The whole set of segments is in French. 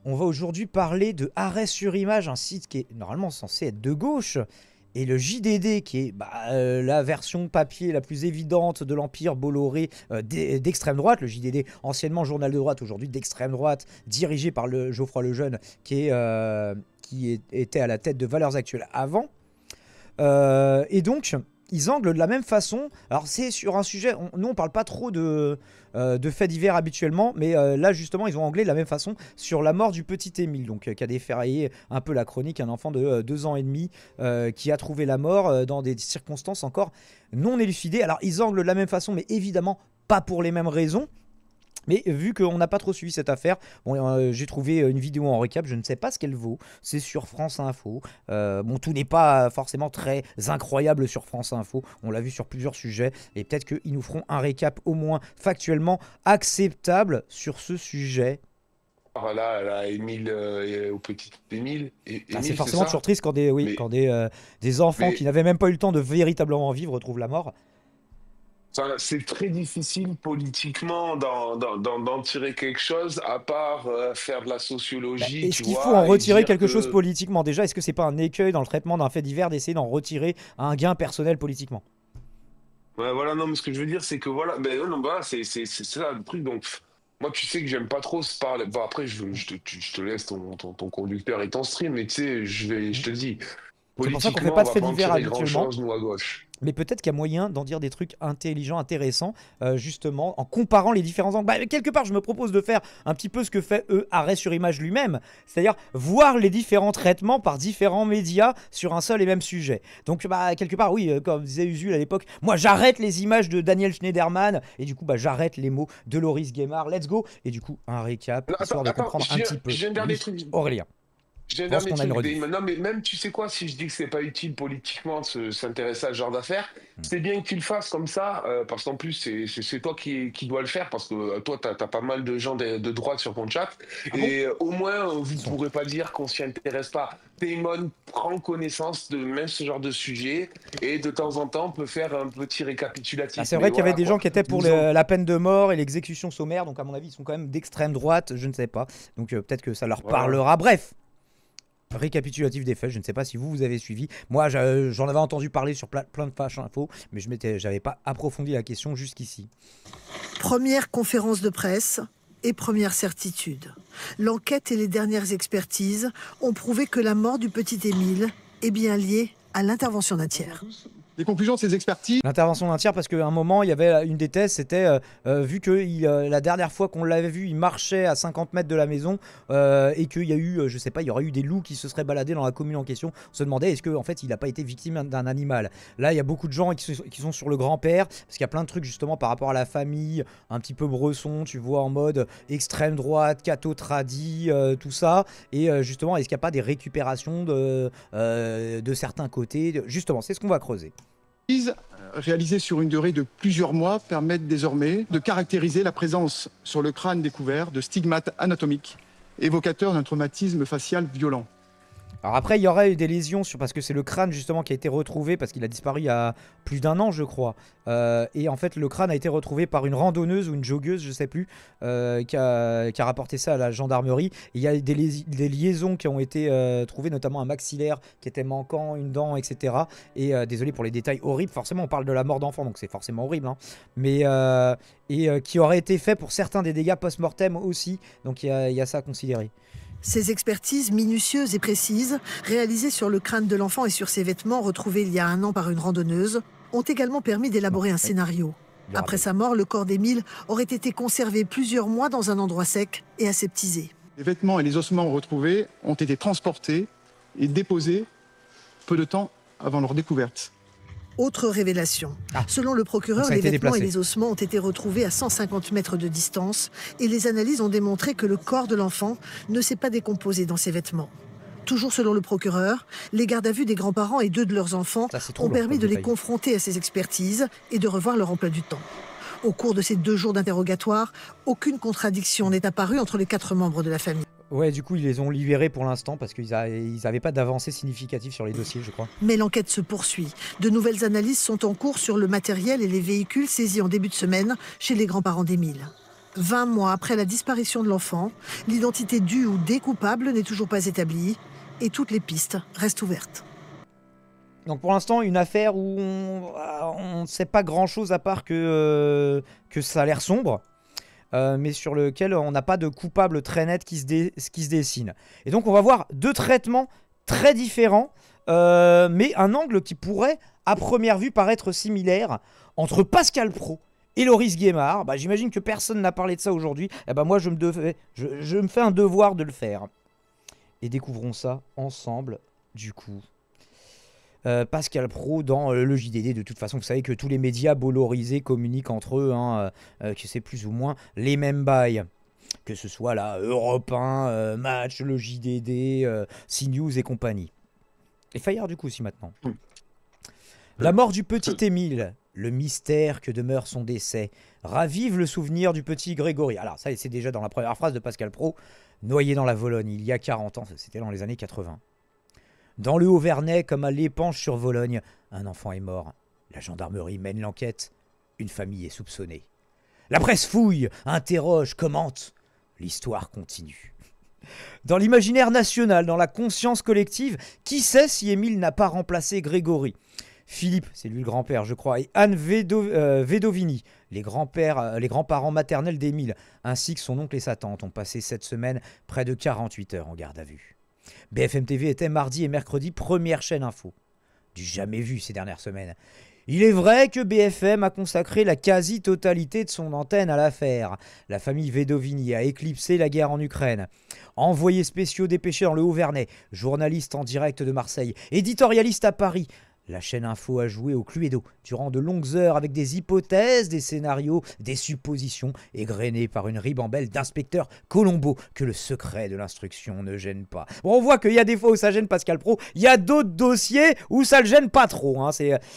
On va aujourd'hui parler de Arrêt sur Image, un site qui est normalement censé être de gauche, et le JDD qui est la version papier la plus évidente de l'Empire Bolloré d'extrême droite. Le JDD, anciennement journal de droite, aujourd'hui d'extrême droite, dirigé par le Geoffroy Lejeune, était à la tête de Valeurs Actuelles avant. Et donc, ils anglent de la même façon. Alors, c'est sur un sujet, nous on parle pas trop de faits divers habituellement, mais là justement, ils ont anglé de la même façon sur la mort du petit Émile, donc qui a déferrayé un peu la chronique, un enfant de 2 ans et demi qui a trouvé la mort dans des circonstances encore non élucidées. Alors, ils anglent de la même façon, mais évidemment pas pour les mêmes raisons. Mais vu qu'on n'a pas trop suivi cette affaire, j'ai trouvé une vidéo en récap, je ne sais pas ce qu'elle vaut, c'est sur France Info. Tout n'est pas forcément très incroyable sur France Info, on l'a vu sur plusieurs sujets, et peut-être qu'ils nous feront un récap au moins factuellement acceptable sur ce sujet. Voilà, là, Émile, au petit Émile. C'est Émile, c'est forcément ça? toujours triste quand Mais, des enfants qui mais n'avaient même pas eu le temps de véritablement vivre retrouvent la mort. enfin, c'est très difficile politiquement d'en tirer quelque chose, à part faire de la sociologie, Est-ce tu qu'il faut en vois, et retirer dire quelque chose que... politiquement déjà? Est-ce que c'est pas un écueil dans le traitement d'un fait divers d'essayer d'en retirer un gain personnel politiquement? Ouais, voilà, non, mais ce que je veux dire, c'est que voilà, ben non, voilà, c'est ça le truc. Donc, moi, tu sais que j'aime pas trop se parler. Bon, après, je te laisse ton conducteur et ton stream, mais tu sais, je te dis, C'est pour ça qu'on fait politiquement, pas on de va faits pas en divers tirer habituellement. grand-chose, nous, à gauche. Mais peut-être qu'il y a moyen d'en dire des trucs intelligents, intéressants, justement, en comparant les différents angles. Quelque part, je me propose de faire un petit peu ce que fait, Arrêt sur Image lui-même. C'est-à-dire voir les différents traitements par différents médias sur un seul et même sujet. Donc, quelque part, oui, comme disait Usul à l'époque, moi, j'arrête les images de Daniel Schneiderman, et du coup, j'arrête les mots de Loris Guémard. Let's go. Et du coup, un récap, Non, histoire de comprendre un petit peu. je viens de dire des Oui, trucs. Aurélien, J'ai un pense dernier qu'on a une truc. rediff. Non, mais même, tu sais quoi, si je dis que c'est pas utile politiquement de s'intéresser à ce genre d'affaires, c'est bien que tu le fasses comme ça, parce qu'en plus, c'est toi qui dois le faire, parce que toi, t'as pas mal de gens de droite sur ton chat, Ah bon? et au moins, vous Ils sont... pourrez pas dire qu'on s'y intéresse pas. Daemon prend connaissance de même ce genre de sujet, et de temps en temps, on peut faire un petit récapitulatif. C'est Mais vrai qu'il y avait voilà, des gens quoi. qui étaient pour Ils ont... la peine de mort et l'exécution sommaire, donc à mon avis, ils sont quand même d'extrême droite, je ne sais pas. Donc peut-être que ça leur Voilà. parlera. Bref, récapitulatif des faits, je ne sais pas si vous avez suivi. Moi, j'en avais entendu parler sur plein de pages infos, mais j'avais pas approfondi la question jusqu'ici. Première conférence de presse et première certitude. L'enquête et les dernières expertises ont prouvé que la mort du petit Émile est bien liée à l'intervention d'un tiers. Les conclusions de ces expertises. L'intervention d'un tiers, parce qu'à un moment, il y avait une des thèses, c'était vu que la dernière fois qu'on l'avait vu, il marchait à 50 mètres de la maison et qu'il y a eu, je sais pas, il y aurait eu des loups qui se seraient baladés dans la commune en question. On se demandait est-ce qu'en fait il n'a pas été victime d'un animal. Là, il y a beaucoup de gens qui sont sur le grand-père, parce qu'il y a plein de trucs justement par rapport à la famille, un petit peu Bresson, tu vois, en mode extrême droite, catho tradi, tout ça. Et justement, est-ce qu'il n'y a pas des récupérations de certains côtés? Justement, c'est ce qu'on va creuser. Réalisées sur une durée de plusieurs mois permettent désormais de caractériser la présence sur le crâne découvert de stigmates anatomiques évocateurs d'un traumatisme facial violent. Alors après, il y aurait eu des lésions parce que c'est le crâne justement qui a été retrouvé parce qu'il a disparu il y a plus d'1 an, je crois. Et en fait, le crâne a été retrouvé par une randonneuse ou une joggeuse, je sais plus, qui a rapporté ça à la gendarmerie. Et il y a des liaisons qui ont été trouvées, notamment un maxillaire qui était manquant, une dent, etc. Et désolé pour les détails horribles. Forcément, on parle de la mort d'enfant, donc c'est forcément horrible. Hein. Mais qui aurait été fait pour certains des dégâts post-mortem aussi. Donc il y a ça à considérer. Ces expertises minutieuses et précises, réalisées sur le crâne de l'enfant et sur ses vêtements retrouvés il y a 1 an par une randonneuse, ont également permis d'élaborer un scénario. Après sa mort, le corps d'Émile aurait été conservé plusieurs mois dans un endroit sec et aseptisé. Les vêtements et les ossements retrouvés ont été transportés et déposés peu de temps avant leur découverte. Autre révélation. Selon le procureur, les vêtements et les ossements ont été retrouvés à 150 mètres de distance et les analyses ont démontré que le corps de l'enfant ne s'est pas décomposé dans ses vêtements. Toujours selon le procureur, les gardes à vue des grands-parents et 2 de leurs enfants ont permis de les confronter à ces expertises et de revoir leur emploi du temps. Au cours de ces 2 jours d'interrogatoire, aucune contradiction n'est apparue entre les 4 membres de la famille. Ouais, du coup, ils les ont libérés pour l'instant parce qu'ils n'avaient pas d'avancée significative sur les dossiers, je crois. Mais l'enquête se poursuit. De nouvelles analyses sont en cours sur le matériel et les véhicules saisis en début de semaine chez les grands-parents d'Émile. 20 mois après la disparition de l'enfant, l'identité du ou des coupables n'est toujours pas établie et toutes les pistes restent ouvertes. Donc pour l'instant, une affaire où on ne sait pas grand-chose à part que ça a l'air sombre, mais sur lequel on n'a pas de coupable très net qui se dessine. Et donc on va voir deux traitements très différents, mais un angle qui pourrait, à première vue, paraître similaire entre Pascal Praud et Loris Guémard. Bah, j'imagine que personne n'a parlé de ça aujourd'hui. Eh ben moi, je me fais un devoir de le faire. Et découvrons ça ensemble, du coup. Pascal Praud dans le JDD. De toute façon, vous savez que tous les médias bollorisés communiquent entre eux, hein, que c'est plus ou moins les mêmes bails. Que ce soit la Europe 1, Match, le JDD, CNews et compagnie. Et Fayard du coup aussi maintenant. La mort du petit Émile, le mystère que demeure son décès, ravive le souvenir du petit Grégory. Alors ça, c'est déjà dans la première phrase de Pascal Praud. Noyé dans la Vologne il y a 40 ans, c'était dans les années 80. Dans le Haut-Vernay, comme à l'Épanche sur Vologne, un enfant est mort. La gendarmerie mène l'enquête. Une famille est soupçonnée. La presse fouille, interroge, commente. L'histoire continue. Dans l'imaginaire national, dans la conscience collective, qui sait si Émile n'a pas remplacé Grégory? Philippe, c'est lui le grand-père, je crois, et Anne Vedovini, les grands-parents maternels d'Émile, ainsi que son oncle et sa tante, ont passé cette semaine près de 48 heures en garde à vue. BFM TV était mardi et mercredi première chaîne info. Du jamais vu ces dernières semaines. Il est vrai que BFM a consacré la quasi-totalité de son antenne à l'affaire. La famille Vedovini a éclipsé la guerre en Ukraine. Envoyés spéciaux dépêchés dans le Haut-Vernay, journaliste en direct de Marseille, éditorialiste à Paris. La chaîne info a joué au Cluedo durant de longues heures avec des hypothèses, des scénarios, des suppositions égrenées par une ribambelle d'inspecteurs Colombo que le secret de l'instruction ne gêne pas. Bon, on voit qu'il y a des fois où ça gêne Pascal Praud, il y a d'autres dossiers où ça le gêne pas trop. Hein.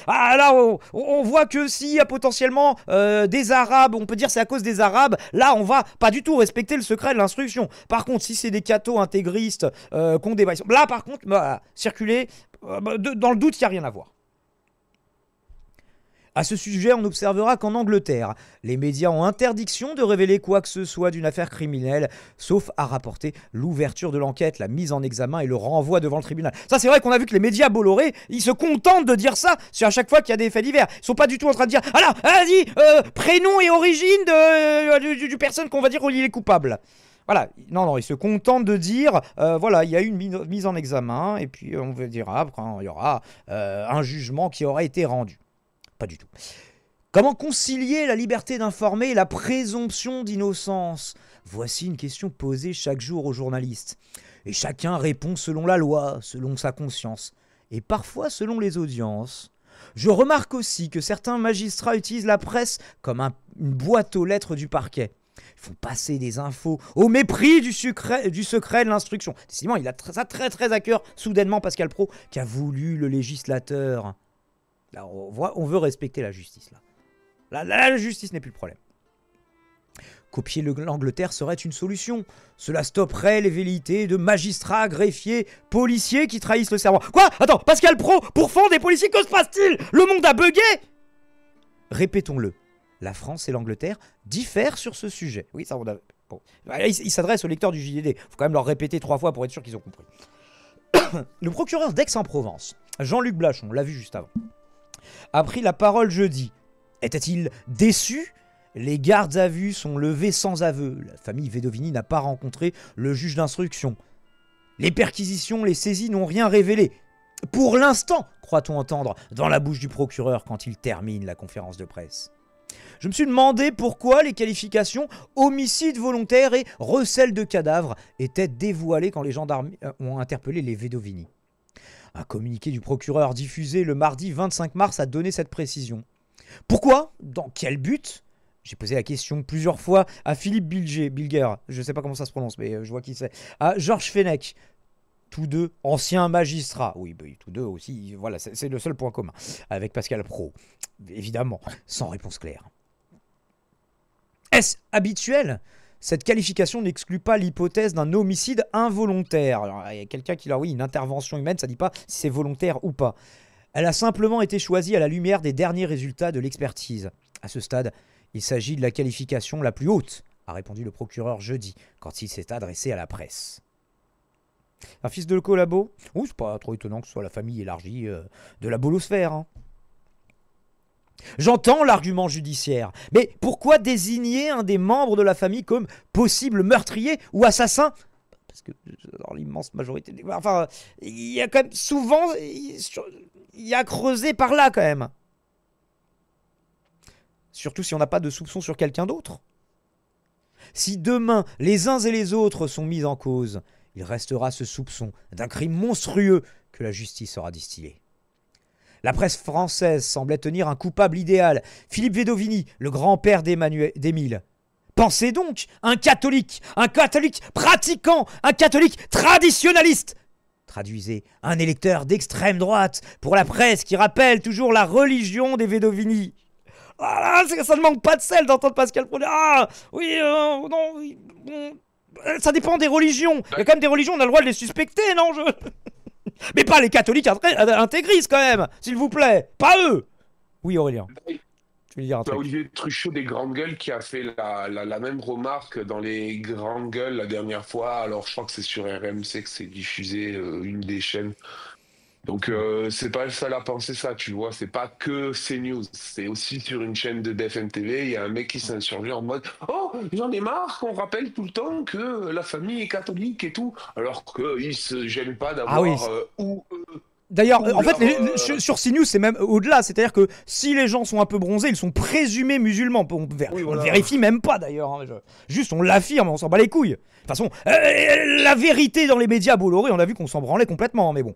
Là, on voit que s'il y a potentiellement des Arabes, on peut dire c'est à cause des Arabes, là on va pas du tout respecter le secret de l'instruction. Par contre, si c'est des cathos intégristes qu'on débat, là par contre, circuler... dans le doute, il n'y a rien à voir. À ce sujet, on observera qu'en Angleterre, les médias ont interdiction de révéler quoi que ce soit d'une affaire criminelle, sauf à rapporter l'ouverture de l'enquête, la mise en examen et le renvoi devant le tribunal. Ça, c'est vrai qu'on a vu que les médias bollorés, ils se contentent de dire ça à chaque fois qu'il y a des faits divers. Ils sont pas du tout en train de dire « Alors, vas-y, prénom et origine du personne qu'on va dire il est coupable ». Voilà, non, ils se contentent de dire, voilà, il y a eu une mise en examen, et puis on dira, quand il y aura un jugement qui aura été rendu. Pas du tout. Comment concilier la liberté d'informer et la présomption d'innocence? Voici une question posée chaque jour aux journalistes. Et chacun répond selon la loi, selon sa conscience, et parfois selon les audiences. Je remarque aussi que certains magistrats utilisent la presse comme une boîte aux lettres du parquet. Ils font passer des infos au mépris du secret de l'instruction. Décidément, il a ça très très à cœur, soudainement, Pascal Praud, qui a voulu le législateur. Là, on veut respecter la justice. Là, la justice n'est plus le problème. Copier l'Angleterre serait une solution. Cela stopperait les velléités de magistrats, greffiers, policiers qui trahissent le serment. Quoi? Attends, Pascal Praud, pour fond des policiers, que se passe-t-il? Le monde a bugué? Répétons-le. La France et l'Angleterre diffèrent sur ce sujet. Oui, ça on a... Bon. Il s'adresse aux lecteurs du JDD. Il faut quand même leur répéter 3 fois pour être sûr qu'ils ont compris. Le procureur d'Aix-en-Provence, Jean-Luc Blachon, l'a vu juste avant, a pris la parole jeudi. Était-il déçu? Les gardes à vue sont levés sans aveu. La famille Vedovini n'a pas rencontré le juge d'instruction. Les perquisitions, les saisies n'ont rien révélé. Pour l'instant, croit-on entendre dans la bouche du procureur quand il termine la conférence de presse. Je me suis demandé pourquoi les qualifications homicide volontaire et recel de cadavres étaient dévoilées quand les gendarmes ont interpellé les Vedovini. Un communiqué du procureur diffusé le mardi 25 mars a donné cette précision. Pourquoi? Dans quel but? J'ai posé la question plusieurs fois à Philippe Bilger, je ne sais pas comment ça se prononce, mais je vois qui c'est, à Georges Fenech, tous deux anciens magistrats. Oui, tous deux aussi, voilà, c'est le seul point commun, avec Pascal Praud, évidemment, sans réponse claire. Est-ce habituel? Cette qualification n'exclut pas l'hypothèse d'un homicide involontaire. Alors, il y a quelqu'un qui dit, oui, une intervention humaine, ça ne dit pas si c'est volontaire ou pas. Elle a simplement été choisie à la lumière des derniers résultats de l'expertise. À ce stade, il s'agit de la qualification la plus haute a répondu le procureur jeudi, quand il s'est adressé à la presse. Un fils de collabo? Oh, c'est pas trop étonnant que ce soit la famille élargie de la bolosphère. Hein. J'entends l'argument judiciaire, mais pourquoi désigner un des membres de la famille comme possible meurtrier ou assassin? Parce que dans l'immense majorité des... Enfin, il y a quand même souvent... Il y a creusé par là quand même. Surtout si on n'a pas de soupçon sur quelqu'un d'autre. Si demain, les uns et les autres sont mis en cause, il restera ce soupçon d'un crime monstrueux que la justice aura distillé. La presse française semblait tenir un coupable idéal, Philippe Vedovini, le grand-père d'Émile. Pensez donc, un catholique pratiquant, un catholique traditionnaliste. Traduisez, un électeur d'extrême droite pour la presse qui rappelle toujours la religion des Vedovini. Ah là, ça ne manque pas de sel d'entendre Pascal Pro. Ah oui, non, oui, ça dépend des religions. Il y a quand même des religions, on a le droit de les suspecter, non Mais pas les catholiques intégristes quand même, s'il vous plaît. Pas eux. Oui, Aurélien. Tu veux dire un truc. Olivier Truchot des Grandes Gueules qui a fait la même remarque dans les Grandes Gueules la dernière fois. Alors je crois que c'est sur RMC que c'est diffusé, une des chaînes. Donc c'est pas le seul à penser ça, tu vois. C'est pas que CNews. C'est aussi sur une chaîne de BFM TV. Il y a un mec qui s'insurge en mode « Oh, j'en ai marre qu'on rappelle tout le temps que la famille est catholique et tout. » Alors qu'ils se gênent pas d'avoir D'ailleurs, en fait, sur CNews, c'est même au-delà. C'est-à-dire que si les gens sont un peu bronzés, ils sont présumés musulmans. On le vérifie même pas, d'ailleurs. Hein. Juste, on l'affirme, on s'en bat les couilles. De toute façon, la vérité dans les médias, Bolloré, on a vu qu'on s'en branlait complètement. Mais bon.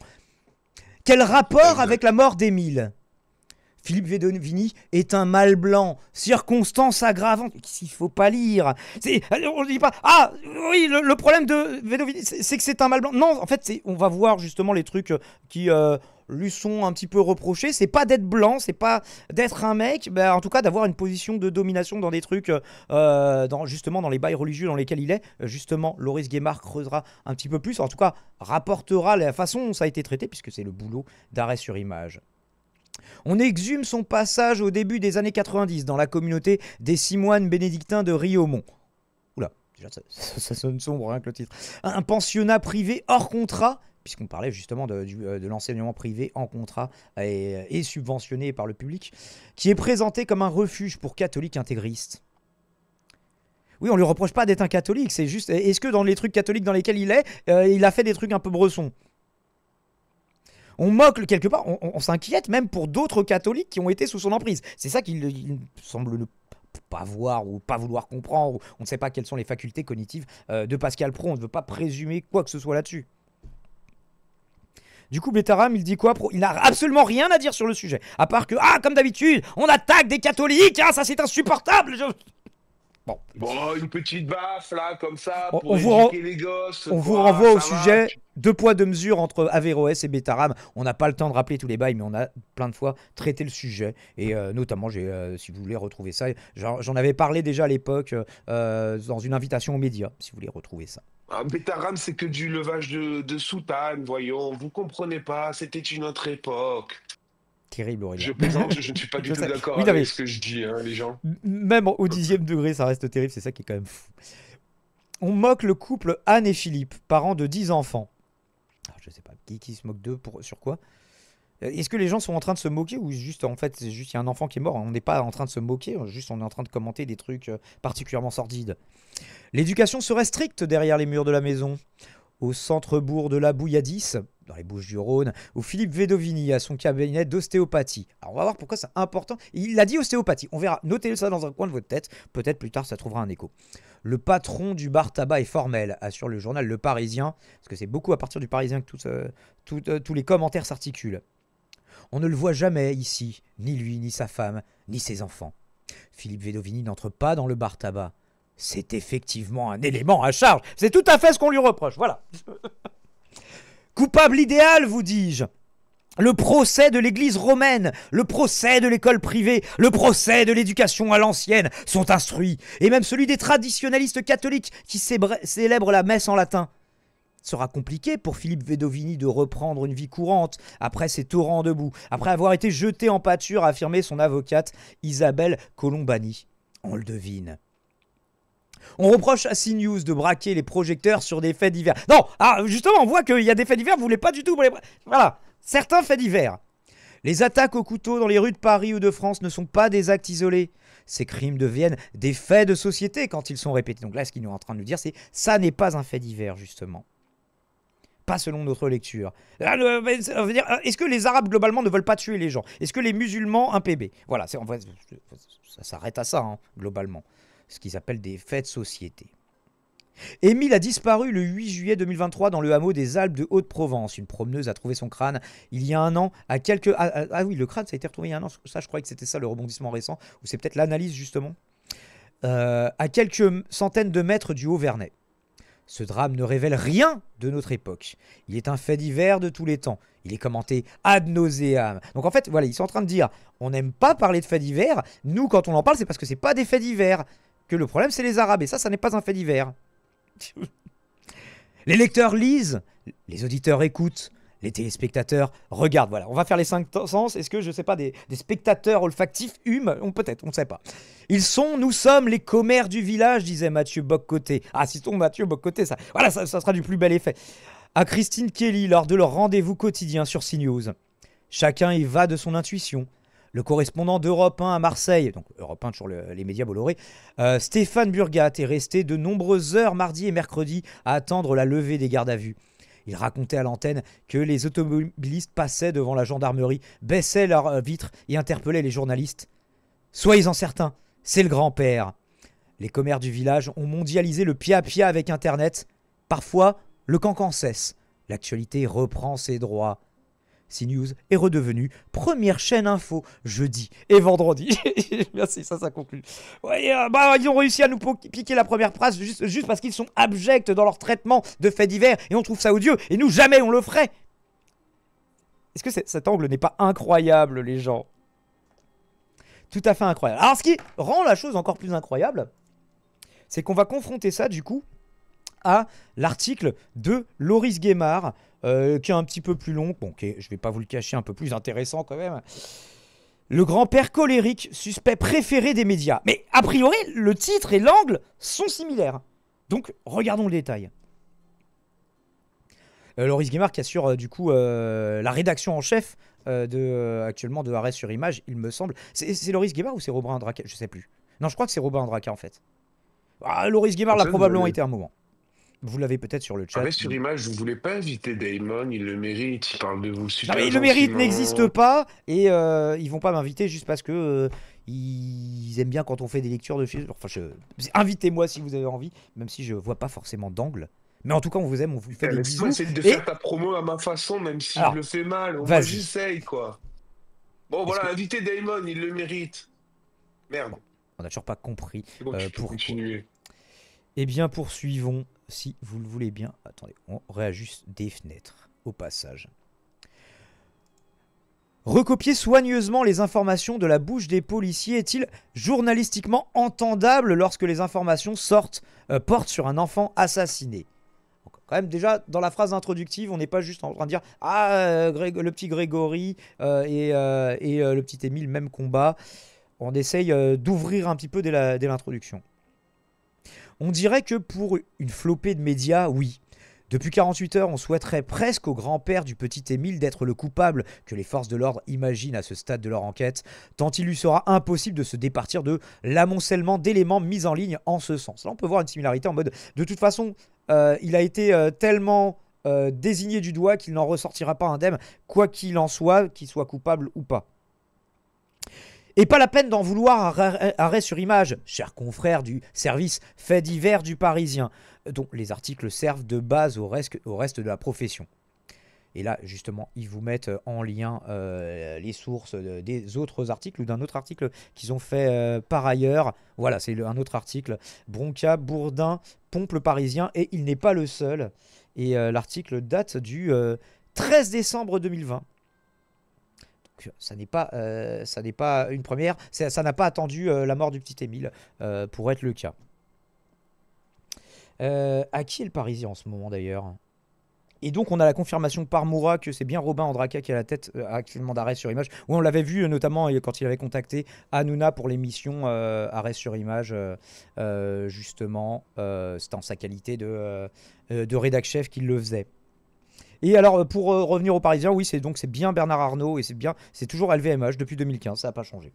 Quel rapport avec la mort d'Émile? Philippe Vedovini est un mâle blanc, circonstance aggravante. S'il ne faut pas lire. On ne dit pas. Ah oui, le problème de Vedovini, c'est que c'est un mâle blanc. Non, en fait, on va voir justement les trucs qui lui sont un petit peu reprochés. C'est pas d'être blanc, c'est pas d'être un mec, bah, en tout cas d'avoir une position de domination dans des trucs, justement dans les bails religieux dans lesquels il est. Justement, Loris Guémard creusera un petit peu plus. En tout cas, rapportera la façon dont ça a été traité, puisque c'est le boulot d'Arrêt sur Image. On exhume son passage au début des années 90 dans la communauté des Simoines bénédictins de Riaumont. Oula, déjà ça sonne sombre rien que le titre. Un pensionnat privé hors contrat, puisqu'on parlait justement de l'enseignement privé en contrat et subventionné par le public, qui est présenté comme un refuge pour catholiques intégristes. Oui, on lui reproche pas d'être un catholique, c'est juste... Est-ce que dans les trucs catholiques dans lesquels il est, il a fait des trucs un peu bressons? On moque quelque part, on s'inquiète même pour d'autres catholiques qui ont été sous son emprise. C'est ça qu'il semble ne pas voir ou pas vouloir comprendre. On ne sait pas quelles sont les facultés cognitives de Pascal Praud. On ne veut pas présumer quoi que ce soit là-dessus. Du coup, Bétaram, il dit quoi? Il n'a absolument rien à dire sur le sujet. À part que, comme d'habitude, on attaque des catholiques, ça c'est insupportable. Bon, une petite baffe là, comme ça, pour éduquer les gosses. On vous renvoie au sujet, 2 poids 2 mesures entre Averroès et Bétaram. On n'a pas le temps de rappeler tous les bails, mais on a plein de fois traité le sujet. Et notamment, si vous voulez retrouver ça, j'en avais parlé déjà à l'époque dans une invitation aux médias, si vous voulez retrouver ça. Bétaram, c'est que du levage de soutane, voyons. Vous comprenez pas, c'était une autre époque. Terrible, Aurélien. Je plaisante, je ne suis pas du tout d'accord avec ce que je dis, hein, les gens. Même au 10e degré, ça reste terrible, c'est ça qui est quand même fou. On moque le couple Anne et Philippe, parents de 10 enfants. Alors, je sais pas, qui se moque d'eux, sur quoi? Est-ce que les gens sont en train de se moquer ou juste, en fait, c'est juste il y a un enfant qui est mort? On n'est pas en train de se moquer, juste on est en train de commenter des trucs particulièrement sordides. L'éducation serait stricte derrière les murs de la maison. Au centre-bourg de la Bouilladis, dans les Bouches-du-Rhône, où Philippe Vedovini a son cabinet d'ostéopathie. Alors on va voir pourquoi c'est important. Il a dit ostéopathie, on verra. Notez ça dans un coin de votre tête, peut-être plus tard ça trouvera un écho. Le patron du bar tabac est formel, assure le journal Le Parisien, parce que c'est beaucoup à partir du Parisien que tous les commentaires s'articulent. On ne le voit jamais ici, ni lui, ni sa femme, ni ses enfants. Philippe Vedovini n'entre pas dans le bar tabac. C'est effectivement un élément à charge. C'est tout à fait ce qu'on lui reproche. Voilà. Coupable idéal, vous dis-je. Le procès de l'église romaine, le procès de l'école privée, le procès de l'éducation à l'ancienne sont instruits. Et même celui des traditionnalistes catholiques qui célèbrent la messe en latin. Il sera compliqué pour Philippe Vedovini de reprendre une vie courante après ces torrents de boue, après avoir été jeté en pâture, a affirmé son avocate Isabelle Colombani. On le devine. On reproche à CNews de braquer les projecteurs sur des faits divers. Non, justement, on voit qu'il y a des faits divers, vous voulez pas du tout... Voilà, certains faits divers. Les attaques au couteau dans les rues de Paris ou de France ne sont pas des actes isolés. Ces crimes deviennent des faits de société quand ils sont répétés. Donc là, ce qu'il est en train de nous dire, c'est ça n'est pas un fait divers, justement. Pas selon notre lecture. Est-ce que les Arabes, globalement, ne veulent pas tuer les gens? Est-ce que les musulmans, un PB? Voilà, ça s'arrête à ça, hein, globalement. Ce qu'ils appellent des faits de société. Émile a disparu le 8 juillet 2023 dans le hameau des Alpes de Haute-Provence. Une promeneuse a trouvé son crâne il y a un an à quelques... Ah oui, le crâne, ça a été retrouvé il y a un an. Ça, je croyais que c'était ça, le rebondissement récent. Ou c'est peut-être l'analyse, justement. À quelques centaines de mètres du Haut-Vernay. Ce drame ne révèle rien de notre époque. Il est un fait divers de tous les temps. Il est commenté ad nauseam. Donc en fait, voilà, ils sont en train de dire, on n'aime pas parler de faits divers. Nous, quand on en parle, c'est parce que c'est pas des faits divers. Que le problème, c'est les Arabes. Et ça n'est pas un fait divers. Les lecteurs lisent, les auditeurs écoutent, les téléspectateurs regardent. Voilà, on va faire les 5 sens. Est-ce que, je sais pas, des spectateurs olfactifs hument? Peut-être, on ne sait pas. Nous sommes les commères du village, disait Mathieu Bock-Côté. Ah, citons Mathieu Bock-Côté, ça sera du plus bel effet. À Christine Kelly, lors de leur rendez-vous quotidien sur CNews. Chacun y va de son intuition. Le correspondant d'Europe 1 à Marseille, donc Europe 1 toujours les médias Bolloré, Stéphane Burgat est resté de nombreuses heures mardi et mercredi à attendre la levée des gardes à vue. Il racontait à l'antenne que les automobilistes passaient devant la gendarmerie, baissaient leurs vitres et interpellaient les journalistes. Soyez-en certains, c'est le grand-père. Les commères du village ont mondialisé le pia-pia avec Internet. Parfois, le cancan cesse. L'actualité reprend ses droits. CNews est redevenu première chaîne info jeudi et vendredi. Merci, ça conclut. Ouais, ils ont réussi à nous piquer la première place juste parce qu'ils sont abjects dans leur traitement de faits divers et on trouve ça odieux. Et nous, jamais on le ferait. Est-ce que cet angle n'est pas incroyable, les gens? Tout à fait incroyable. Alors, ce qui rend la chose encore plus incroyable, c'est qu'on va confronter ça, du coup, à l'article de Loris Guémard, qui est un petit peu plus long, bon, je ne vais pas vous le cacher, un peu plus intéressant quand même. Le grand-père colérique, suspect préféré des médias. Mais a priori, le titre et l'angle sont similaires. Donc, regardons le détail. Loris Guémard qui assure du coup la rédaction en chef actuellement de Arrêt sur Image, il me semble. C'est Loris Guémard ou c'est Robin Andraka? Je sais plus. Non, je crois que c'est Robin Andraka en fait. Loris Guémard l'a probablement été un moment. Vous l'avez peut-être sur le chat. Arrêt sur Image, vous voulez pas inviter Damon, il le mérite, il parle de vous super non, mais le mérite n'existe pas et ils vont pas m'inviter juste parce que ils aiment bien quand on fait des lectures de films. Enfin, invitez-moi si vous avez envie, même si je vois pas forcément d'angle. Mais en tout cas, on vous aime, on vous fait des bisous. Moi, c'est de faire ta promo à ma façon, même si je le fais mal. Moi, j'essaye, quoi. Bon, voilà, invitez Damon, il le mérite. Merde. Bon, on n'a toujours pas compris pour continuer. Eh bien, poursuivons. Si vous le voulez bien. Attendez, on réajuste des fenêtres au passage. Recopier soigneusement les informations de la bouche des policiers est-il journalistiquement entendable lorsque les informations portent sur un enfant assassiné? Donc, quand même, déjà, dans la phrase introductive, on n'est pas juste en train de dire « Ah, le petit Grégory et le petit Émile, même combat ». On essaye d'ouvrir un petit peu dès l'introduction. On dirait que pour une flopée de médias, oui. Depuis 48 heures, on souhaiterait presque au grand-père du petit Émile d'être le coupable que les forces de l'ordre imaginent à ce stade de leur enquête, tant il lui sera impossible de se départir de l'amoncellement d'éléments mis en ligne en ce sens. Là, on peut voir une similarité en mode, de toute façon, il a été tellement désigné du doigt qu'il n'en ressortira pas indemne, quoi qu'il en soit, qu'il soit coupable ou pas. Et pas la peine d'en vouloir Arrêt sur Image, chers confrères du service Faits divers du Parisien, dont les articles servent de base au reste de la profession. Et là, justement, ils vous mettent en lien les sources des autres articles ou d'un autre article qu'ils ont fait par ailleurs. Voilà, c'est un autre article. Bronca, Bourdin, pompe le Parisien, et il n'est pas le seul. Et l'article date du 13 décembre 2020. Ça n'est pas une première, ça n'a pas attendu la mort du petit Émile pour être le cas. À qui est le Parisien en ce moment d'ailleurs? Et donc on a la confirmation par Moura que c'est bien Robin Andraka qui est à la tête actuellement d'Arrêt sur Image. Oui, on l'avait vu notamment quand il avait contacté Hanouna pour l'émission Arrêt sur Image, justement. C'était en sa qualité de rédac chef qu'il le faisait. Et alors pour revenir aux Parisiens, oui, c'est bien Bernard Arnault et c'est toujours LVMH depuis 2015, ça n'a pas changé.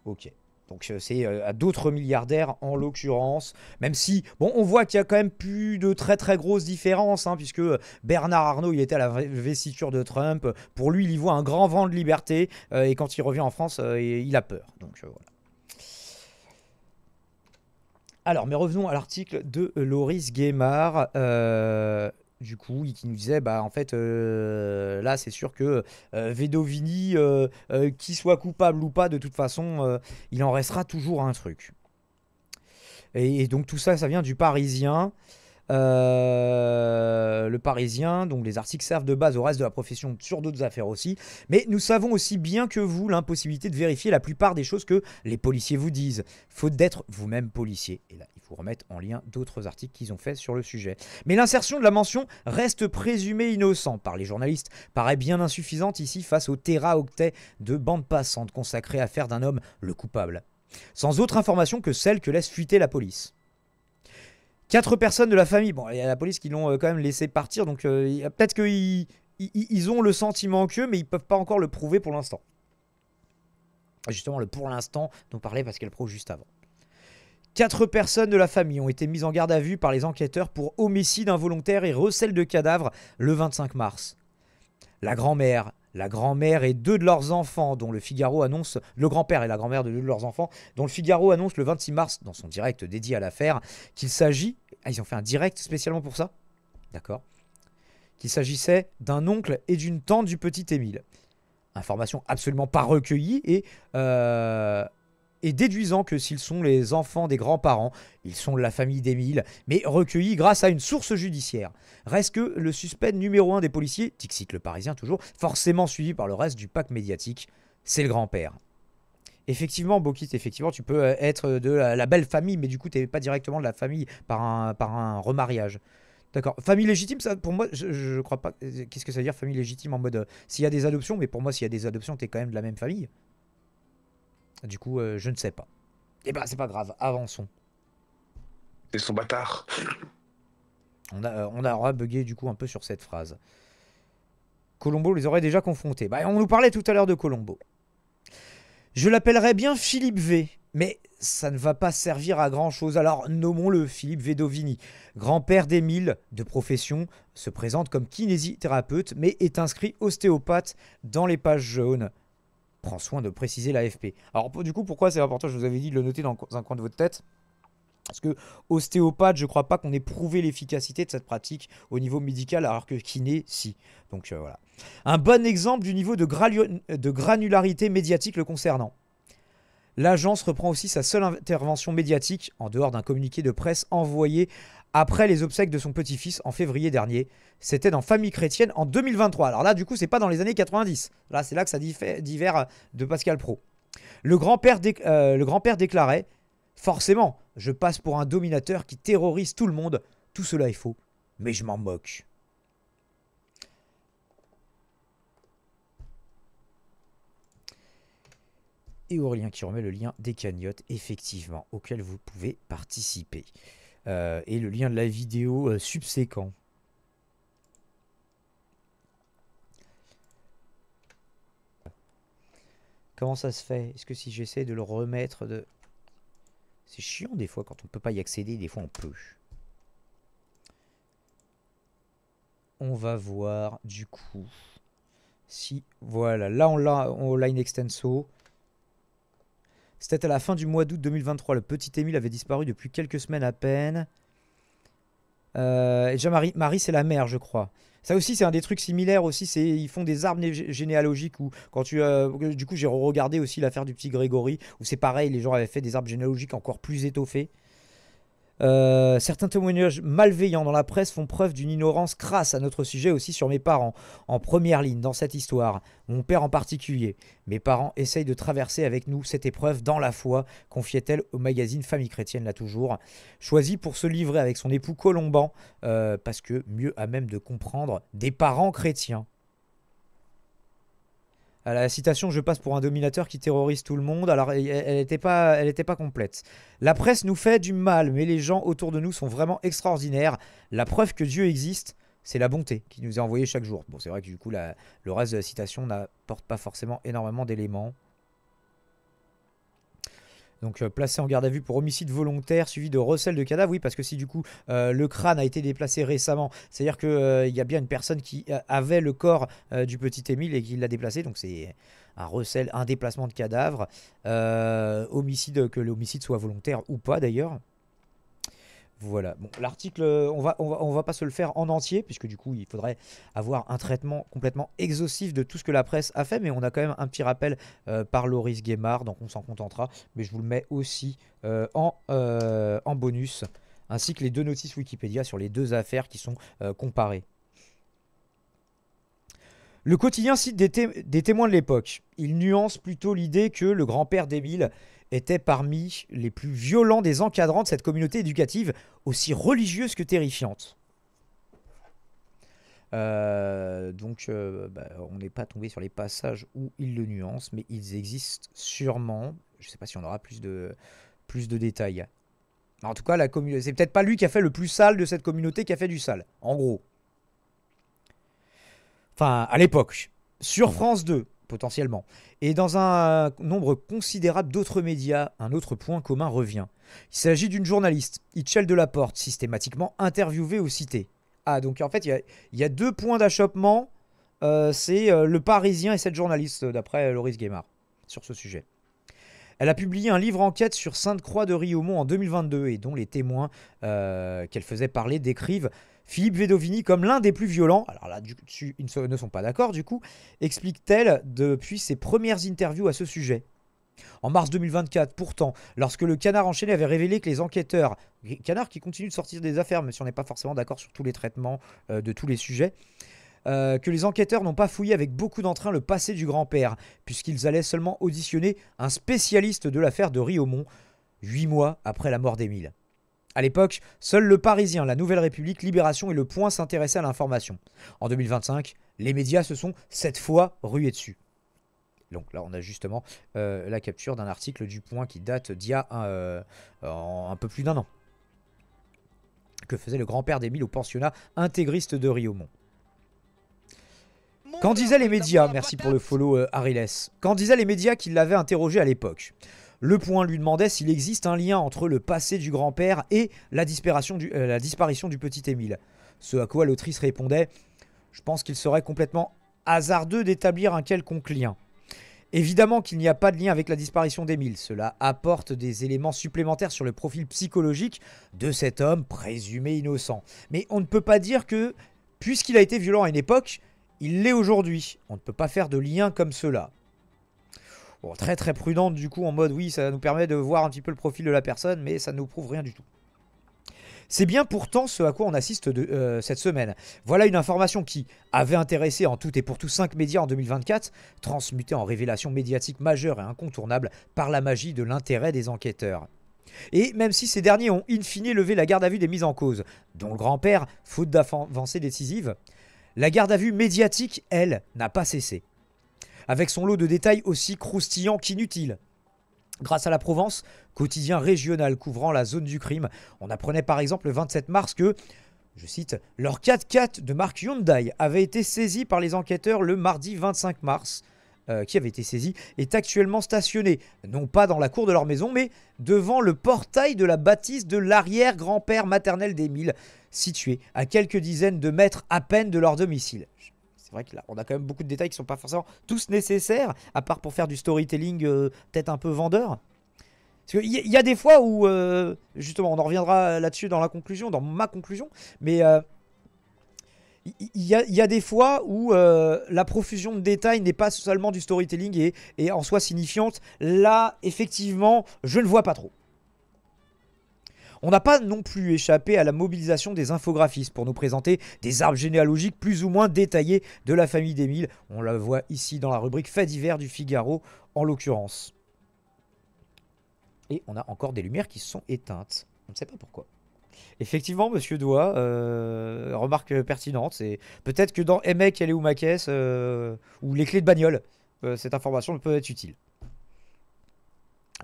Ok. Donc c'est à d'autres milliardaires en l'occurrence, même si, bon, on voit qu'il y a quand même plus de très très grosses différences, hein, puisque Bernard Arnault, il était à la vestiture de Trump, pour lui, il y voit un grand vent de liberté, et quand il revient en France, il a peur. Donc voilà. Alors, mais revenons à l'article de Loris Guémard. Du coup, qui nous disait, bah en fait, là, c'est sûr que Vedovini, qu'il soit coupable ou pas, de toute façon, il en restera toujours un truc. Et donc tout ça, ça vient du Parisien. Le Parisien, donc les articles servent de base au reste de la profession sur d'autres affaires aussi. Mais nous savons aussi bien que vous l'impossibilité de vérifier la plupart des choses que les policiers vous disent, faute d'être vous-même policier. Et là, il faut remettre en lien d'autres articles qu'ils ont fait sur le sujet. Mais l'insertion de la mention reste présumé innocent par les journalistes paraît bien insuffisante ici face au téraoctet de bande passante consacrée à faire d'un homme le coupable. Sans autre information que celle que laisse fuiter la police. 4 personnes de la famille, bon, il y a la police qui l'ont quand même laissé partir, donc peut-être qu'ils ont le sentiment qu'eux, mais ils ne peuvent pas encore le prouver pour l'instant. Justement, le pour l'instant dont parlait Pascal Praud juste avant. 4 personnes de la famille ont été mises en garde à vue par les enquêteurs pour homicide involontaire et recel de cadavres le 25 mars. La grand-mère et 2 de leurs enfants, dont le Figaro annonce, le grand-père et la grand-mère de 2 de leurs enfants, dont le Figaro annonce le 26 mars, dans son direct dédié à l'affaire, qu'il s'agit, ils ont fait un direct spécialement pour ça, d'accord, qu'il s'agissait d'un oncle et d'une tante du petit Émile. Information absolument pas recueillie et déduisant que s'ils sont les enfants des grands-parents, ils sont de la famille d'Émile, mais recueillis grâce à une source judiciaire. Reste que le suspect numéro 1 des policiers, Tixit le Parisien toujours, forcément suivi par le reste du pack médiatique, c'est le grand-père. Effectivement, Bokit, effectivement, tu peux être de la belle famille, mais du coup, tu n'es pas directement de la famille par un remariage. D'accord. Famille légitime, ça, pour moi, je crois pas. Qu'est-ce que ça veut dire, famille légitime, en mode s'il y a des adoptions, mais pour moi, s'il y a des adoptions, tu es quand même de la même famille. Du coup, je ne sais pas. Eh ben, c'est pas grave, avançons. C'est son bâtard. On aura bugué du coup un peu sur cette phrase. Colombo les aurait déjà confrontés. Bah, on nous parlait tout à l'heure de Colombo. Je l'appellerais bien Philippe V, mais ça ne va pas servir à grand chose. Alors nommons-le Philippe Vedovini. Grand-père d'Émile, de profession, se présente comme kinésithérapeute, mais est inscrit ostéopathe dans les pages jaunes. Prends soin de préciser l'AFP. Alors du coup, pourquoi c'est important? Je vous avais dit de le noter dans un coin de votre tête. Parce que ostéopathe, je ne crois pas qu'on ait prouvé l'efficacité de cette pratique au niveau médical, alors que kiné, si. Donc voilà. Un bon exemple du niveau de granularité médiatique le concernant. L'agence reprend aussi sa seule intervention médiatique, en dehors d'un communiqué de presse envoyé après les obsèques de son petit-fils en février dernier. C'était dans Famille chrétienne en 2023. Alors là, du coup, c'est pas dans les années 90. Là, c'est là que ça diffère de Pascal Praud. Le grand-père déclarait « Forcément, je passe pour un dominateur qui terrorise tout le monde. Tout cela est faux, mais je m'en moque. » Et Aurélien qui remet le lien des cagnottes, effectivement, auquel vous pouvez participer. Et le lien de la vidéo subséquent. Comment ça se fait? Est-ce que si j'essaie de le remettre de... C'est chiant des fois quand on ne peut pas y accéder, des fois on peut. On va voir du coup si... Voilà, là on l'a in extenso. C'était à la fin du mois d'août 2023. Le petit Émile avait disparu depuis quelques semaines à peine. Déjà Marie c'est la mère, je crois. Ça aussi, c'est un des trucs similaires aussi. Ils font des arbres généalogiques où quand du coup, j'ai regardé aussi l'affaire du petit Grégory où c'est pareil, les gens avaient fait des arbres généalogiques encore plus étoffés. Certains témoignages malveillants dans la presse font preuve d'une ignorance crasse à notre sujet, aussi sur mes parents, en première ligne dans cette histoire, mon père en particulier. Mes parents essayent de traverser avec nous cette épreuve dans la foi, confiait-elle au magazine Famille Chrétienne, là toujours, choisi pour se livrer avec son époux Colomban, parce que mieux à même de comprendre des parents chrétiens. À la citation « Je passe pour un dominateur qui terrorise tout le monde », alors elle n'était pas complète. La presse nous fait du mal, mais les gens autour de nous sont vraiment extraordinaires. La preuve que Dieu existe, c'est la bonté qui nous est envoyée chaque jour. Bon, c'est vrai que du coup, le reste de la citation n'apporte pas forcément énormément d'éléments. Donc placé en garde à vue pour homicide volontaire suivi de recel de cadavre. Oui, parce que si du coup le crâne a été déplacé récemment, c'est-à-dire qu'il y a bien une personne qui avait le corps du petit Émile et qui l'a déplacé. Donc c'est un recel, un déplacement de cadavre. Homicide, que l'homicide soit volontaire ou pas d'ailleurs. Voilà, bon, l'article, on va pas se le faire en entier, puisque du coup, il faudrait avoir un traitement complètement exhaustif de tout ce que la presse a fait, mais on a quand même un petit rappel par Loris Guémard, donc on s'en contentera, mais je vous le mets aussi en bonus, ainsi que les 2 notices Wikipédia sur les 2 affaires qui sont comparées. Le quotidien cite des témoins de l'époque. Il nuance plutôt l'idée que le grand-père d'Émile était parmi les plus violents des encadrants de cette communauté éducative, aussi religieuse que terrifiante. Donc, on n'est pas tombé sur les passages où il le nuance, mais ils existent sûrement. Je ne sais pas si on aura plus de détails. En tout cas, c'est peut-être pas lui qui a fait le plus sale de cette communauté qui a fait du sale, en gros. Enfin, à l'époque. Sur France 2, potentiellement. Et dans un nombre considérable d'autres médias, un autre point commun revient. Il s'agit d'une journaliste, Itchel Delaporte, systématiquement interviewée ou citée. Ah, donc en fait, il y a 2 points d'achoppement. C'est le Parisien et cette journaliste, d'après Loris Guémard, sur ce sujet. Elle a publié un livre enquête sur Sainte-Croix de Riaumont en 2022 et dont les témoins qu'elle faisait parler décrivent Philippe Vedovini comme l'un des plus violents. Alors là, ils ne sont pas d'accord du coup, explique-t-elle depuis ses premières interviews à ce sujet. En mars 2024, pourtant, lorsque le Canard enchaîné avait révélé que les enquêteurs, Canard qui continue de sortir des affaires, même si on n'est pas forcément d'accord sur tous les traitements de tous les sujets, que les enquêteurs n'ont pas fouillé avec beaucoup d'entrain le passé du grand-père, puisqu'ils allaient seulement auditionner un spécialiste de l'affaire de Riaumont, 8 mois après la mort d'Émile. À l'époque, seuls Le Parisien, La Nouvelle République, Libération et Le Point s'intéressaient à l'information. En 2025, les médias se sont cette fois rués dessus. Donc là, on a justement la capture d'un article du Point qui date d'il y a un peu plus d'1 an. Que faisait le grand-père d'Émile au pensionnat intégriste de Riaumont. Qu'en disaient les médias, merci pour le follow Ariles, qu'en disaient les médias qui l'avaient interrogé à l'époque. Le Point lui demandait s'il existe un lien entre le passé du grand-père et la disparition du petit Émile. Ce à quoi l'autrice répondait « Je pense qu'il serait complètement hasardeux d'établir un quelconque lien. Évidemment qu'il n'y a pas de lien avec la disparition d'Émile. Cela apporte des éléments supplémentaires sur le profil psychologique de cet homme présumé innocent. Mais on ne peut pas dire que, puisqu'il a été violent à une époque, il l'est aujourd'hui. On ne peut pas faire de lien comme cela. » Bon, très très prudente du coup, en mode oui, ça nous permet de voir un petit peu le profil de la personne, mais ça ne nous prouve rien du tout. C'est bien pourtant ce à quoi on assiste cette semaine. Voilà une information qui avait intéressé en tout et pour tout 5 médias en 2024, transmutée en révélation médiatique majeure et incontournable par la magie de l'intérêt des enquêteurs. Et même si ces derniers ont in fine levé la garde à vue des mises en cause, dont le grand-père, faute d'avancées décisives, la garde à vue médiatique, elle, n'a pas cessé. Avec son lot de détails aussi croustillants qu'inutiles. Grâce à la Provence, quotidien régional couvrant la zone du crime, on apprenait par exemple le 27 mars que, je cite, leur 4x4 de marque Hyundai avait été saisi par les enquêteurs le mardi 25 mars, qui avait été saisi, est actuellement stationné, non pas dans la cour de leur maison, mais devant le portail de la bâtisse de l'arrière-grand-père maternel d'Émile, situé à quelques dizaines de mètres à peine de leur domicile. C'est vrai que là, on a quand même beaucoup de détails qui ne sont pas forcément tous nécessaires, à part pour faire du storytelling peut-être un peu vendeur. Parce qu'il y a des fois où, justement, on en reviendra là-dessus dans la conclusion, dans ma conclusion, mais il y a des fois où la profusion de détails n'est pas seulement du storytelling et en soi signifiante. Là, effectivement, je ne vois pas trop. On n'a pas non plus échappé à la mobilisation des infographistes pour nous présenter des arbres généalogiques plus ou moins détaillés de la famille d'Émile. On la voit ici dans la rubrique Faits divers du Figaro en l'occurrence. Et on a encore des lumières qui se sont éteintes. On ne sait pas pourquoi. Effectivement, monsieur Doigt, remarque pertinente. C'est peut-être que dans Mec, elle est où ma caisse ou les clés de bagnole, cette information peut être utile.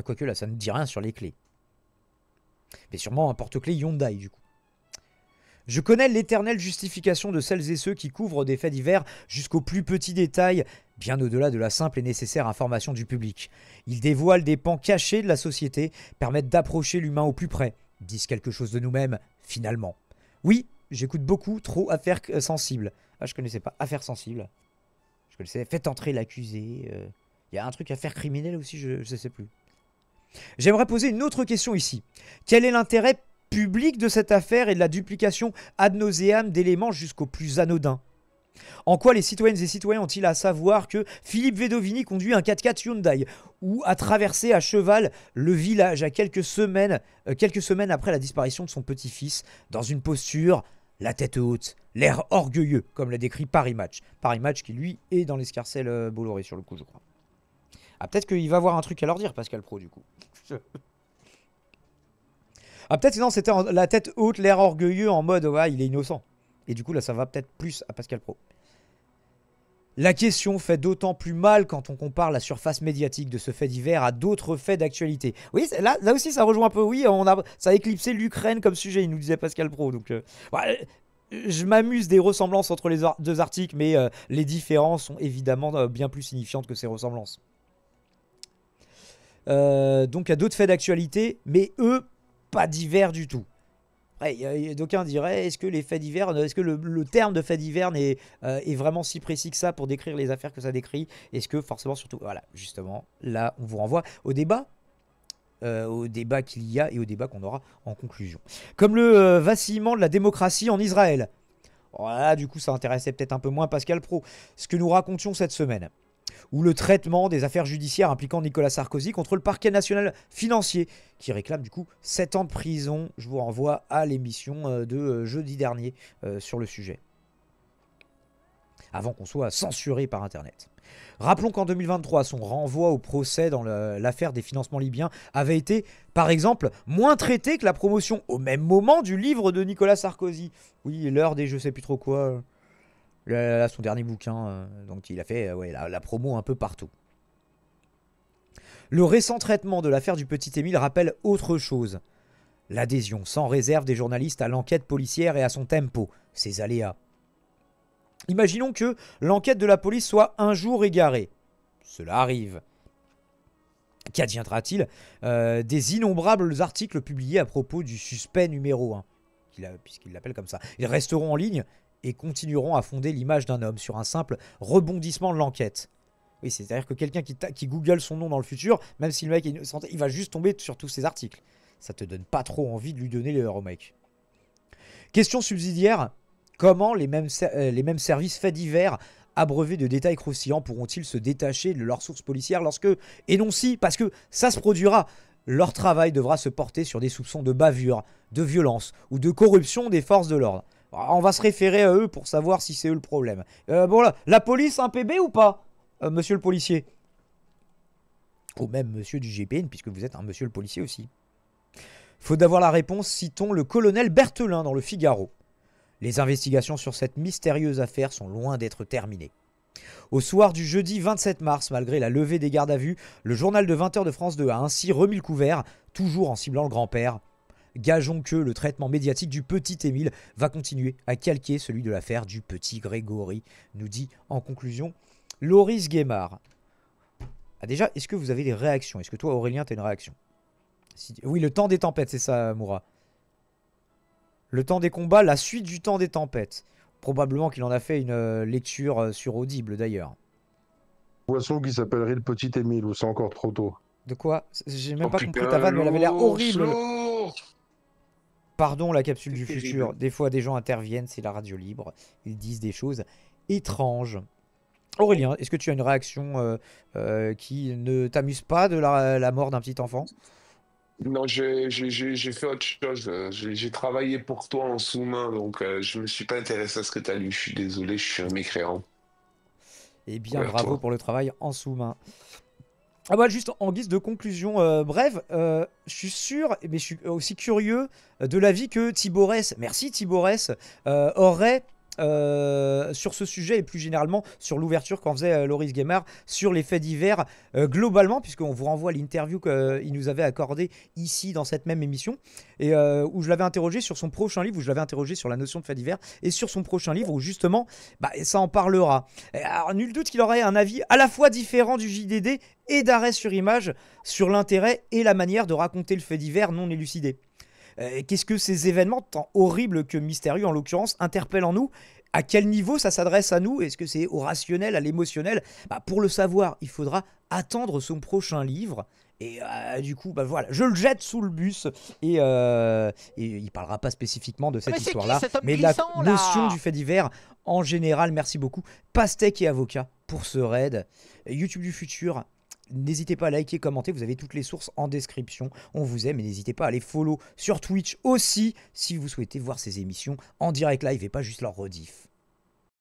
Quoique là, ça ne dit rien sur les clés. Mais sûrement un porte-clés Hyundai du coup. Je connais l'éternelle justification de celles et ceux qui couvrent des faits divers jusqu'aux plus petits détails, bien au-delà de la simple et nécessaire information du public. Ils dévoilent des pans cachés de la société, permettent d'approcher l'humain au plus près, disent quelque chose de nous-mêmes, finalement. Oui, j'écoute beaucoup trop Affaires sensibles. Ah, je connaissais pas Affaires sensibles. Je connaissais Faites entrer l'accusé. Il y a un truc Affaires criminelles aussi, je ne sais plus. J'aimerais poser une autre question ici. Quel est l'intérêt public de cette affaire et de la duplication ad nauseam d'éléments jusqu'au plus anodin? En quoi les citoyennes et citoyens ont-ils à savoir que Philippe Vedovini conduit un 4x4 Hyundai ou a traversé à cheval le village à quelques semaines après la disparition de son petit-fils dans une posture, la tête haute, l'air orgueilleux, comme l'a décrit Paris Match. Paris Match qui lui est dans l'escarcelle Bolloré sur le coup je crois. Ah peut-être qu'il va avoir un truc à leur dire Pascal Pro du coup. Ah peut-être que non c'était la tête haute, l'air orgueilleux en mode ouais il est innocent. Et du coup là ça va peut-être plus à Pascal Pro. La question fait d'autant plus mal quand on compare la surface médiatique de ce fait divers à d'autres faits d'actualité. Oui là aussi ça rejoint un peu, oui ça a éclipsé l'Ukraine comme sujet, il nous disait Pascal Pro. Donc ouais, je m'amuse des ressemblances entre les deux articles, mais les différences sont évidemment bien plus signifiantes que ces ressemblances. Donc il y a d'autres faits d'actualité, mais eux, pas divers du tout. D'aucuns diraient, est-ce que les faits divers, est-ce que le terme de fait divers est vraiment si précis que ça pour décrire les affaires que ça décrit? Est-ce que forcément, surtout, voilà, justement, là, on vous renvoie au débat qu'il y a et au débat qu'on aura en conclusion. Comme le vacillement de la démocratie en Israël. Voilà, du coup, ça intéressait peut-être un peu moins Pascal Pro. Ce que nous racontions cette semaine. Ou le traitement des affaires judiciaires impliquant Nicolas Sarkozy contre le parquet national financier, qui réclame du coup 7 ans de prison. Je vous renvoie à l'émission de jeudi dernier sur le sujet. Avant qu'on soit censuré par Internet. Rappelons qu'en 2023, son renvoi au procès dans l'affaire des financements libyens avait été, par exemple, moins traité que la promotion au même moment du livre de Nicolas Sarkozy. Oui, l'heure des je sais plus trop quoi... Là, son dernier bouquin, donc il a fait la promo un peu partout. Le récent traitement de l'affaire du petit Émile rappelle autre chose. L'adhésion sans réserve des journalistes à l'enquête policière et à son tempo, ses aléas. Imaginons que l'enquête de la police soit un jour égarée. Cela arrive. Qu'adviendra-t-il des innombrables articles publiés à propos du suspect numéro 1, puisqu'il l'appelle comme ça. Ils resteront en ligne et continueront à fonder l'image d'un homme sur un simple rebondissement de l'enquête. Oui, c'est-à-dire que quelqu'un qui google son nom dans le futur, même si le mec est innocent, il va juste tomber sur tous ces articles. Ça te donne pas trop envie de lui donner l'heure au mec. Question subsidiaire, comment les mêmes services faits divers abreuvés de détails croustillants pourront-ils se détacher de leurs sources policières lorsque, et non si, parce que ça se produira, leur travail devra se porter sur des soupçons de bavure, de violence ou de corruption des forces de l'ordre. On va se référer à eux pour savoir si c'est eux le problème. Bon là, la police un PB ou pas, monsieur le policier? Ou même monsieur du GPN, puisque vous êtes un monsieur le policier aussi. Faute d'avoir la réponse, citons le colonel Berthelin dans le Figaro. Les investigations sur cette mystérieuse affaire sont loin d'être terminées. Au soir du jeudi 27 mars, malgré la levée des gardes à vue, le journal de 20h de France 2 a ainsi remis le couvert, toujours en ciblant le grand-père. Gageons que le traitement médiatique du petit Émile va continuer à calquer celui de l'affaire du petit Grégory, nous dit en conclusion Loris Guémard. Ah déjà, est-ce que vous avez des réactions? Est-ce que toi, Aurélien, tu as une réaction? Oui, le temps des tempêtes, c'est ça, Moura. Le temps des combats, la suite du temps des tempêtes. Probablement qu'il en a fait une lecture sur Audible, d'ailleurs. Poisson qui s'appellerait le petit Émile, ou c'est encore trop tôt? De quoi? J'ai même pas compris ta vanne, mais elle avait l'air horrible. Pardon, la capsule du futur. Des fois, des gens interviennent, c'est la radio libre. Ils disent des choses étranges. Aurélien, est-ce que tu as une réaction qui ne t'amuse pas de la mort d'un petit enfant? Non, j'ai fait autre chose. J'ai travaillé pour toi en sous-main, donc je me suis pas intéressé à ce que tu as lu. Je suis désolé, je suis un mécréant. Eh bien, Envers bravo toi. pour le travail en sous-main. Ah bah juste en guise de conclusion brève, je suis sûr, mais je suis aussi curieux de l'avis que Thibaurès, merci Thibaurès, aurait sur ce sujet et plus généralement sur l'ouverture qu'en faisait Loris Gamer sur les faits divers globalement, puisqu'on vous renvoie à l'interview qu'il nous avait accordée ici dans cette même émission, et où je l'avais interrogé sur son prochain livre, où je l'avais interrogé sur la notion de faits divers, et sur son prochain livre où justement bah, ça en parlera. Alors, nul doute qu'il aurait un avis à la fois différent du JDD et d'arrêt sur image sur l'intérêt et la manière de raconter le fait divers non élucidé. Qu'est-ce que ces événements, tant horribles que mystérieux en l'occurrence, interpellent en nous? À quel niveau ça s'adresse à nous? Est-ce que c'est au rationnel, à l'émotionnel? Bah, pour le savoir, il faudra attendre son prochain livre. Et du coup, bah voilà, je le jette sous le bus. Et il parlera pas spécifiquement de cette histoire-là, mais de la notion du fait divers en général. Merci beaucoup, Pastèque et Avocat, pour ce raid. YouTube du futur. N'hésitez pas à liker, commenter, vous avez toutes les sources en description. On vous aime et n'hésitez pas à les follow sur Twitch aussi si vous souhaitez voir ces émissions en direct live et pas juste leur rediff.